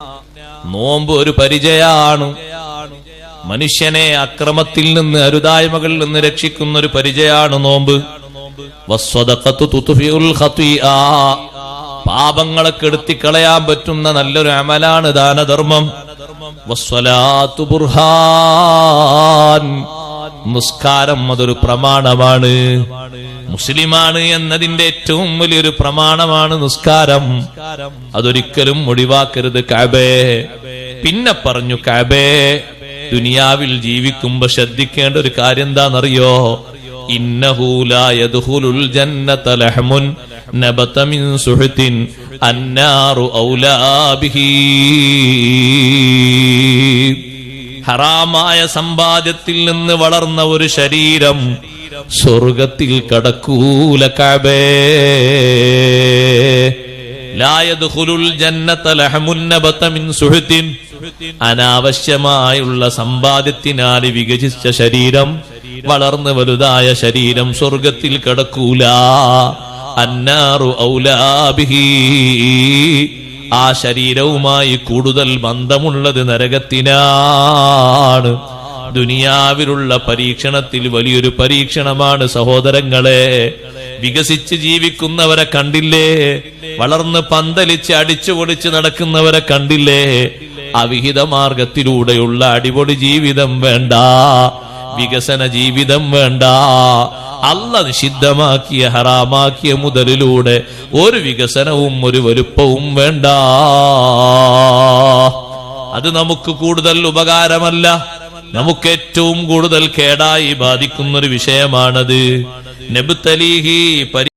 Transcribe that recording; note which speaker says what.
Speaker 1: നോമ്പ് ഒരു പരിചയാണ്. മനുഷ്യനെ അക്രമത്തിൽ നിന്ന് അരുതായ്മകളിൽ നിന്ന് രക്ഷിക്കുന്ന ഒരു പരിചയാണ് നോമ്പ്. വസ്സദഖത്തു തുത്ഫിഉൽ ഖതീആ, പാപങ്ങളെ കെടുത്തിക്കളയാൻ പറ്റുന്ന നല്ലൊരു അമലാണ് ദാനധർമ്മം. വസ്സലാത്തു ബുർഹാൻ, നിസ്കാരം അതൊരു പ്രമാണമാണ്. മുസ്ലിമാണ് എന്നതിന്റെ ഏറ്റവും വലിയൊരു പ്രമാണമാണ് നിസ്കാരം. അതൊരിക്കലും ഒഴിവാക്കരുത് കഅബേ. പിന്നെ പറഞ്ഞു കഅബേ, ദുനിയാവിൽ ജീവിക്കുമ്പോ ശ്രദ്ധിക്കേണ്ട ഒരു കാര്യം എന്താണെന്നറിയോ? ഇന്നഹു ലാ യദ്ഖുലുൽ ജന്നത ലഹ്മുൻ നബത മിൻ സുഹ്തിൻ അന്നാറു ഔലാ ബിഹി. ഹറാമായ സമ്പാദ്യത്തിൽ നിന്ന് വളർന്ന ഒരു ശരീരം സ്വർഗത്തിൽ കടക്കൂല കഅബേ. ലാ യദ്ഖുലുൽ ജന്നത ലഹ്മുൻ നബത മിൻ സുഹ്തിൻ, അനാവശ്യമായുള്ള സമ്പാദ്യത്തിനാൽ വികസിച്ച ശരീരം, വളർന്ന് വലുതായ ശരീരം സ്വർഗത്തിൽ കടക്കൂല. അന്നാറു ഔലാ ബിഹി, ആ ശരീരവുമായി കൂടുതൽ ബന്ധമുള്ളത് നരകത്തിനാണ്. ദുനിയാവിലുള്ള പരീക്ഷണത്തിൽ വലിയൊരു പരീക്ഷണമാണ് സഹോദരങ്ങളെ. വികസിച്ച് ജീവിക്കുന്നവരെ കണ്ടില്ലേ? വളർന്ന് പന്തലിച്ച് അടിച്ചു പൊളിച്ച് നടക്കുന്നവരെ കണ്ടില്ലേ? അവിഹിത മാർഗത്തിലൂടെയുള്ള അടിപൊളി ജീവിതം വേണ്ട, വികസന ജീവിതം വേണ്ട. അല്ലാഹ് നിഷിദ്ധമാക്കിയ ഹറാമാക്കിയ മുതലിലൂടെ ഒരു വികസനവും ഒരു വലുപ്പവും വേണ്ട. അത് നമുക്ക് കൂടുതൽ ഉപകാരമല്ല, നമുക്ക് ഏറ്റവും കൂടുതൽ കേടായി ബാധിക്കുന്നൊരു വിഷയമാണത്. നബ്തലീഹി